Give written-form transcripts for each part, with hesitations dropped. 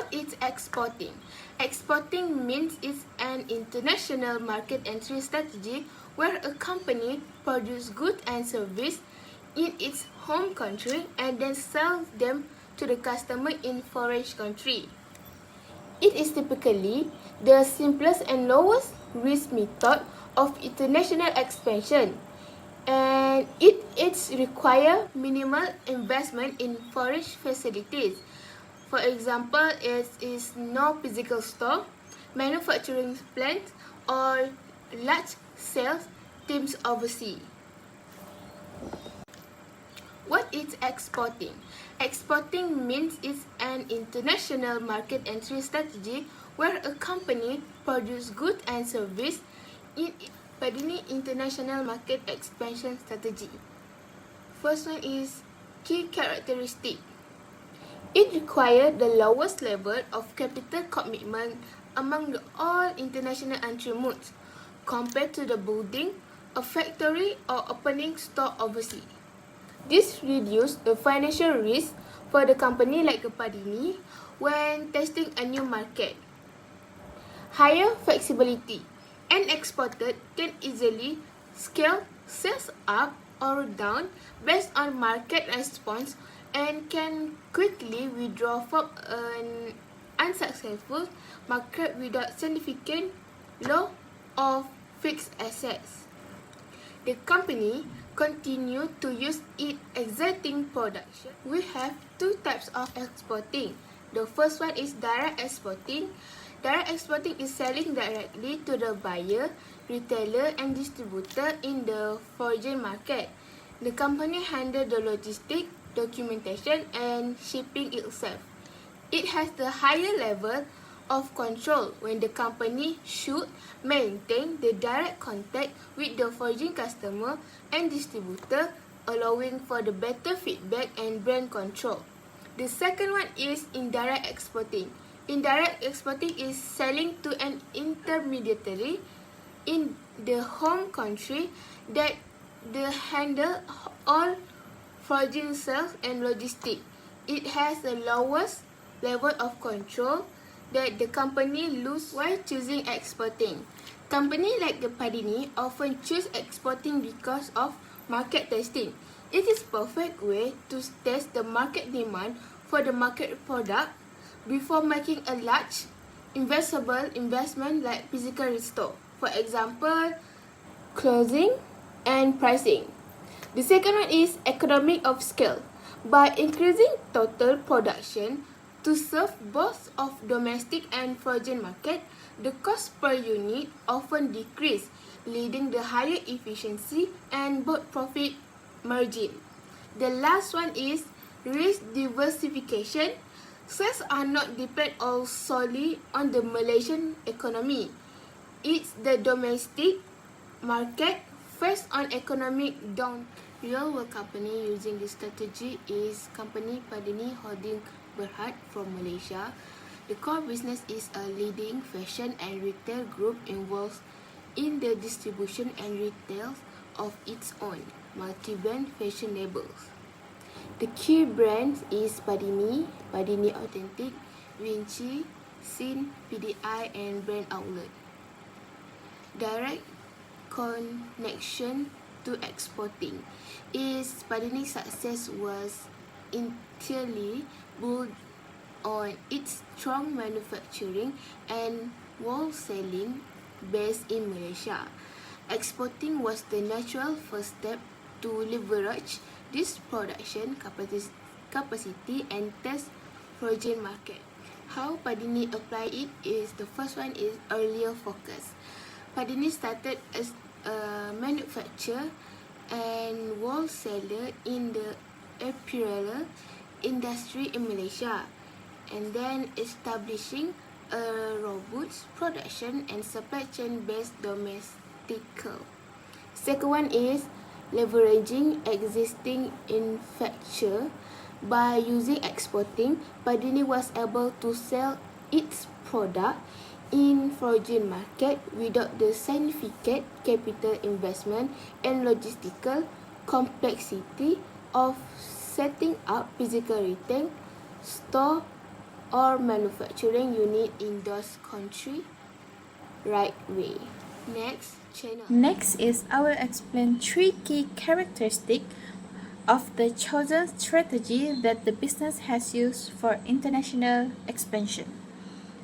What is exporting? Exporting means it's an international market entry strategy where a company produces goods and services in its home country and then sells them to the customer in foreign country. It is typically the simplest and lowest risk method of international expansion, and it requires minimal investment in foreign facilities. For example, it is no physical store, manufacturing plant, or large sales teams overseas. What is exporting? Exporting means it's an international market entry strategy where a company produces goods and services in Padini international market expansion strategy. First one is key characteristic. It requires the lowest level of capital commitment among all international entry modes compared to the building a factory or opening store overseas. This reduces the financial risk for the company like Padini when testing a new market. Higher flexibility. An exporter can easily scale sales up or down based on market response and can quickly withdraw from an unsuccessful market without significant loss of fixed assets. The company continue to use its existing production. We have two types of exporting. The first one is direct exporting. Direct exporting is selling directly to the buyer, retailer, and distributor in the foreign market. The company handles the logistics, documentation, and shipping itself. It has the higher level of control when the company should maintain the direct contact with the foreign customer and distributor, allowing for the better feedback and brand control. The second one is indirect exporting. Indirect exporting is selling to an intermediary in the home country that handle all foreign sales and logistics. It has the lowest level of control that the company lose while choosing exporting. Companies like the Padini often choose exporting because of market testing. It is perfect way to test the market demand for the market product before making a large investable investment like physical store. For example, closing and pricing. The second one is economy of scale. By increasing total production to serve both of domestic and foreign market, the cost per unit often decrease, leading to higher efficiency and both profit margin. The last one is risk diversification. Sales are not depend all solely on the Malaysian economy. It's the domestic market faced on economic down. Real world company using this strategy is company Padini Holding Berhad from Malaysia. The core business is a leading fashion and retail group involved in the distribution and retail of its own multi-brand fashion labels. The key brands is Padini, Padini Authentic, Vinci, Sin, PDI, and Brand Outlet. Direct connection to exporting is Padini's success was entirely built on its strong manufacturing and wholesaling base in Malaysia. Exporting was the natural first step to leverage this production capacity and test foreign market. How Padini apply it is the first one is earlier focus. Padini started as a manufacturer and wholesaler in the apparel industry in Malaysia, and then establishing a robust production and supply chain based domestically. Second one is leveraging existing infrastructure. By using exporting, Padini was able to sell its product in foreign market without the significant capital investment and logistical complexity of setting up physical retail store or manufacturing unit in those countries right way. Next, channel. Next is I will explain 3 key characteristics of the chosen strategy that the business has used for international expansion.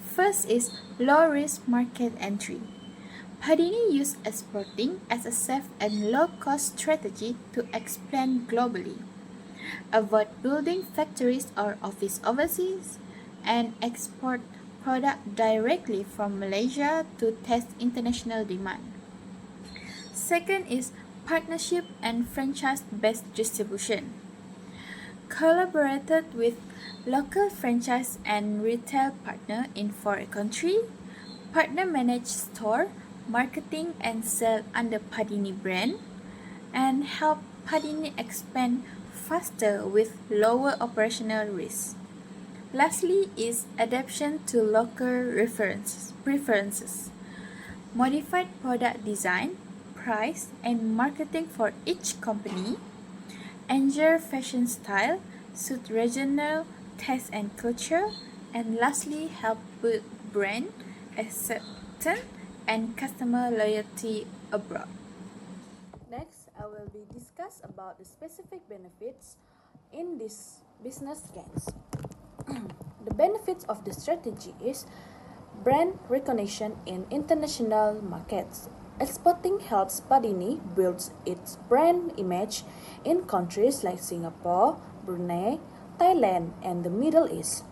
First is low risk market entry. Padini used exporting as a safe and low cost strategy to expand globally. Avoid building factories or office overseas and export product directly from Malaysia to test international demand. Second is partnership and franchise-based distribution. Collaborated with local franchise and retail partner in foreign country. Partner manage store, marketing and sell under Padini brand, and help Padini expand faster with lower operational risk. Lastly is adaptation to local preferences. Modified product design, price, and marketing for each company. Ensure fashion style, suit regional taste and culture. And lastly, help build brand acceptance and customer loyalty abroad. Next, I will be discuss about the specific benefits in this business case. The benefits of the strategy is brand recognition in international markets. Exporting helps Padini build its brand image in countries like Singapore, Brunei, Thailand, and the Middle East.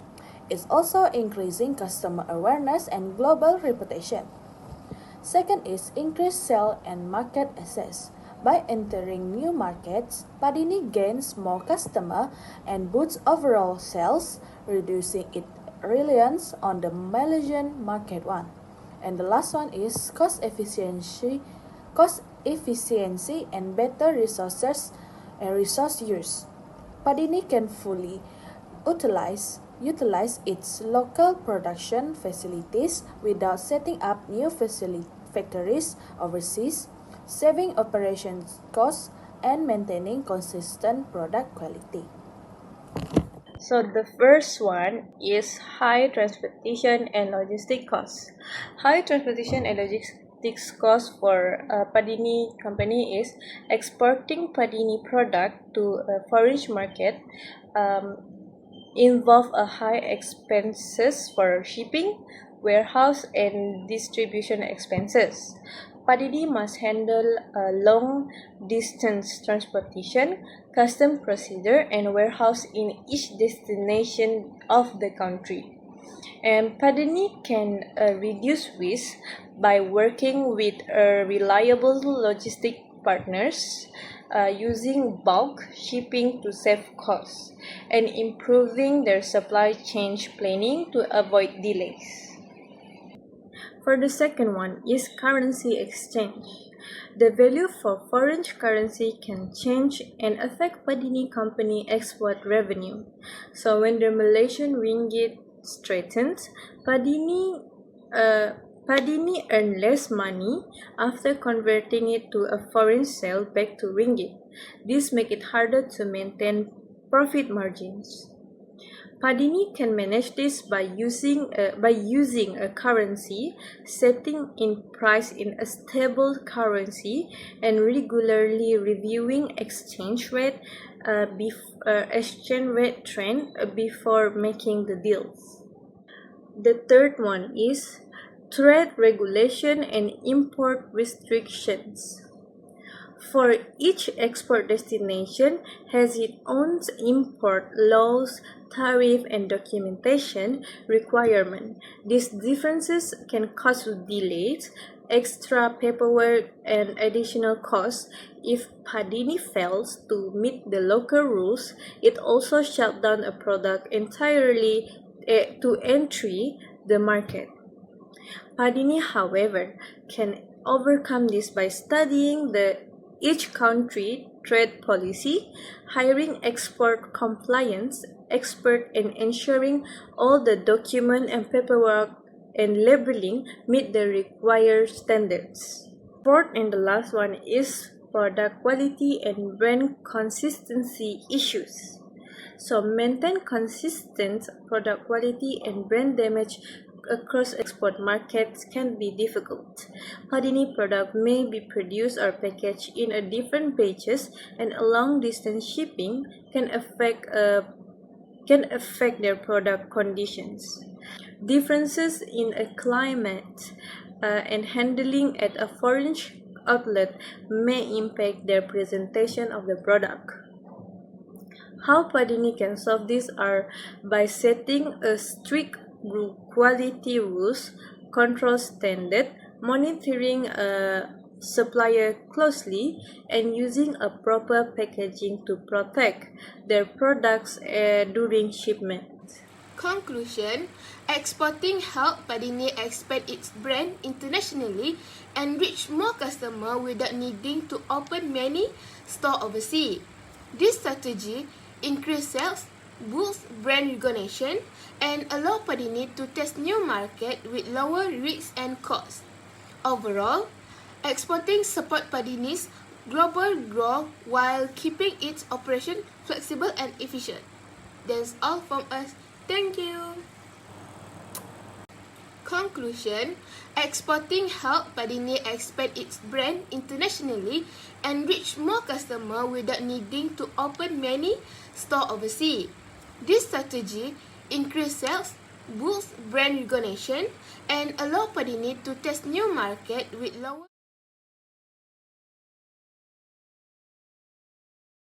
It's also increasing customer awareness and global reputation. Second is increased sale and market access. By entering new markets, Padini gains more customer and boosts overall sales, reducing its reliance on the Malaysian market one. And the last one is cost efficiency and better resources and resource use. Padini can fully utilize its local production facilities without setting up new factories overseas, saving operations costs and maintaining consistent product quality. So the first one is high transportation and logistic costs. High transportation and logistics costs for a Padini company is exporting Padini product to a foreign market involve a high expenses for shipping, warehouse and distribution expenses. Padini must handle a long distance transportation, custom procedure and warehouse in each destination of the country. And Padini can reduce risk by working with reliable logistic partners, using bulk shipping to save costs, and improving their supply chain planning to avoid delays. For the second one is currency exchange. The value for foreign currency can change and affect Padini company export revenue. So when the Malaysian ringgit strengthens, Padini earn less money after converting it to a foreign sale back to ringgit. This makes it harder to maintain profit margins. Padini can manage this by using a currency, setting in price in a stable currency, and regularly reviewing exchange rate trend before making the deals. The third one is trade regulation and import restrictions. For each export destination has its own import laws, tariff and documentation requirement. These differences can cause delays, extra paperwork and additional costs. If Padini fails to meet the local rules, it also shuts down a product entirely to entry the market. Padini, however, can overcome this by studying each country trade policy, hiring export compliance expert and ensuring all the document and paperwork and labeling meet the required standards. Fourth and the last one is product quality and brand consistency issues. so maintain consistent product quality and brand damage across export markets can be difficult. Padini product may be produced or packaged in a different batches, and a long distance shipping can affect their product conditions. Differences in a climate and handling at a foreign outlet may impact their presentation of the product. How Padini can solve this are by setting a strict quality rules, control standard, monitoring a supplier closely, and using a proper packaging to protect their products during shipment. Conclusion: exporting helped Padini expand its brand internationally and reach more customers without needing to open many stores overseas. This strategy increased sales, boosts brand recognition, and allow Padini to test new markets with lower risks and costs. Overall, exporting support Padini's global growth while keeping its operation flexible and efficient. That's all from us. Thank you. Conclusion: exporting helped Padini expand its brand internationally and reach more customers without needing to open many stores overseas. This strategy increased sales, boosts brand recognition, and allow Padini to test new markets with lower